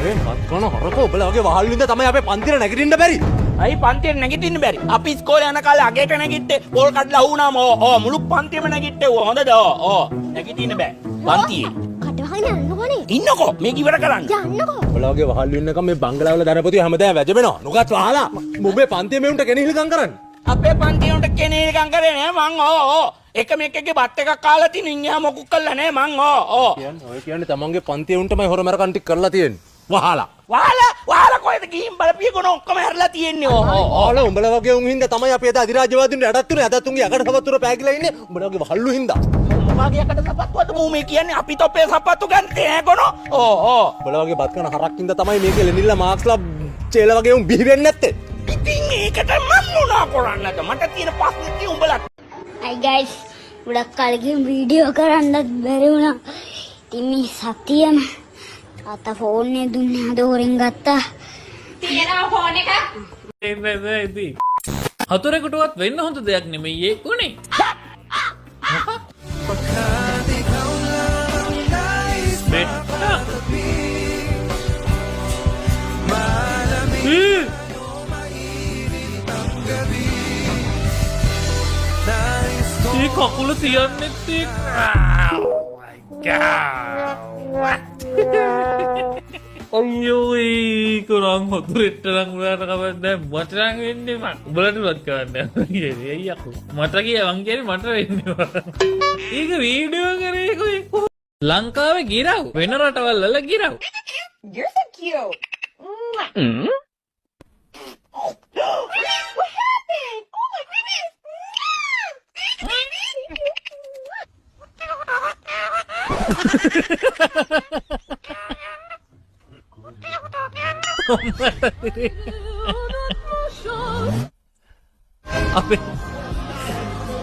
මේ මත්කන හරකෝ ඔබලා වගේ වහල් වින්ද තමයි අපේ පන්තිර නැගිටින්න බැරි. අයි පන්තියට නැගිටින්න බැරි. අපි ඉස්කෝලේ යන කාලේ අගේට නැගිට්ටේ පොල් කඩලා වුණාම මුළු පන්තියම නැගිට්ටේ හොඳද? නැගිටින්න බෑ. පන්තියේ. කටවහගෙන යන්නකෝනේ. ඉන්නකෝ මේක ඉවර කරන්න. යන්නකෝ. ඔබලා වගේ වහල් වින්නකම් මේ බංගලාවල දරපතිය හැමදාම වැජබෙනවා. නුගත් වහලා. මොබේ පන්තියේ මෙවුන්ට කෙනෙහිලකම් කරන්න. අපේ පන්තියට කෙනෙහිලකම් කරේ නෑ මං එක මේකගේ බත් එකක් කාලා තින් ඉන්නවා මොකුත් කළා නෑ මං කියන්නේ ඔය කියන්නේ තමන්ගේ පන්තියේ උන්ටමයි හොරමරකම් ටික කරලා තියෙන්නේ. වහලා. වහලා කොහෙද ගිහින් බලපියකොන ඔක්කොම හැරලා තියෙන්නේ ඕල උඹලා වගේ උන් හින්දා තමයි අපි අද අධිරාජ්‍යවාදීන්ට යටත් උනේ. අදත් උන්ගේ යකඩ සපත්තුර පෑගිලා ඉන්නේ. උඹලා වගේ වහල්ලු හින්දා. මොකගේ යකඩ සපත්තුවද මූ මේ කියන්නේ අපි තොපේ සපත්තු ගන්නේ නෑ කොන. උඹලා වගේ බත් කරන හරක් හින්දා තමයි මේකේ ලෙනිල්ලා මාක්ස්ලා චේල වගේ උන් බිහි වෙන්නේ නැත්තේ. ඉතින් ඒකට මම මොනා කරන්නද? මට තියෙන ප්‍රශ්නේ තියෙ උඹලා. Hi guys. ගොඩක් කලකින් වීඩියෝ කරන්නත් බැරි වුණා. ඉතින් මේ සතියම තාත්තා ෆෝන් එක දුන්නේ අද හොරෙන් ගත්තා. තියෙනවා ෆෝන් එක. ඉතින් හතුරෙකුටවත් වෙන්න හොඳ දෙයක් නෙමෙයි ඒ උනේ. ඒ කකුල තියන්නෙත් අයියෝ ඒ කරන් හතුරෙට නම් උනාට කවද මට නම් වෙන්නේ මම උඹලටවත් කරන්න යන්නේ අයියෝ මට කියවන් කියන්නේ මට වෙන්නේ ඒක වීඩියෝ කරේ කොයි ලංකාවේ ගිරව් වෙන රටවල් වල ගිරව් You're so cute. What happened? Oh my goodness.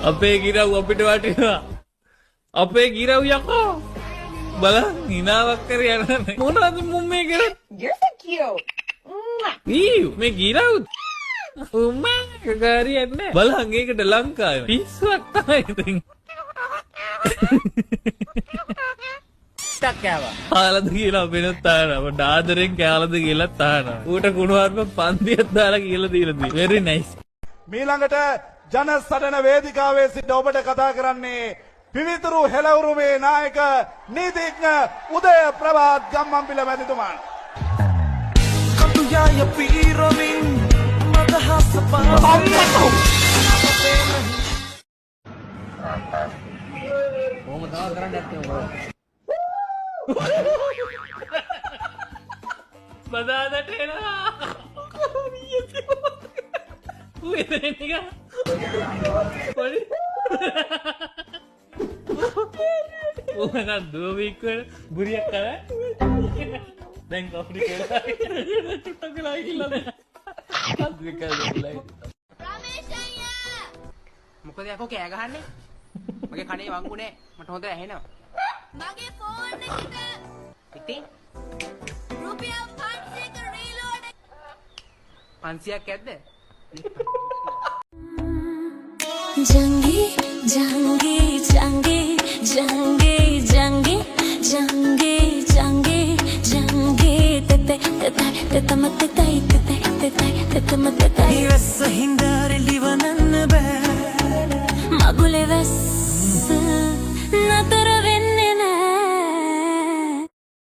අපේ ගිරව් අපිට වටිනවා අපේ ගිරව් යකෝ බලන්න හිනාවක් කර යන්නේ මොනවද මුම් මේ කරන්නේ You're so cute. මේ ගිරව් උම්මා ගාරියන්නේ බලන්න ඒකට ලංකාවේ පිස්සුවක් තමයි ඉතින් ටක්කෑවා. කාලද කියලා වෙනත් තානවා ඩාදරෙන් කාලද කියලා තානවා ඌට කුණුවර්ම පන්තියක් දාලා කියලා දීලා දී very nice මීළඟට ජන සටන වේදිකාවේ සිට ඔබට කතා කරන්නේ පිවිතුරු හෙළවුරුමේ නායක නීතිඥ උදය ප්‍රභාත් ගම්මන්පිල මැතිතුමන්. කටුයාය පීරමින් මදහස පාමකෝ කොහොමද තව කරන්න යන්නේ උඹ? බදාදට එනවා උයදෙනික පොඩි ඕනනම් දුවවික් වෙන බුරියක් කරා දැන් කොහොමද කියලා චුට්ටක් වෙලා ඉල්ලලා අද්වික කරලා රමේෂ් අයියා. මොකද යකෝ කෑ ගහන්නේ? මගේ කනේ වංගුනේ මට හොඳට ඇහෙනවා. මගේ ෆෝන් එකට ඉතින් රුපියල් 500ක රීලෝඩ් 500ක් ඇද්ද? जंगी जंगी जंगी जंगी जंगी जंगी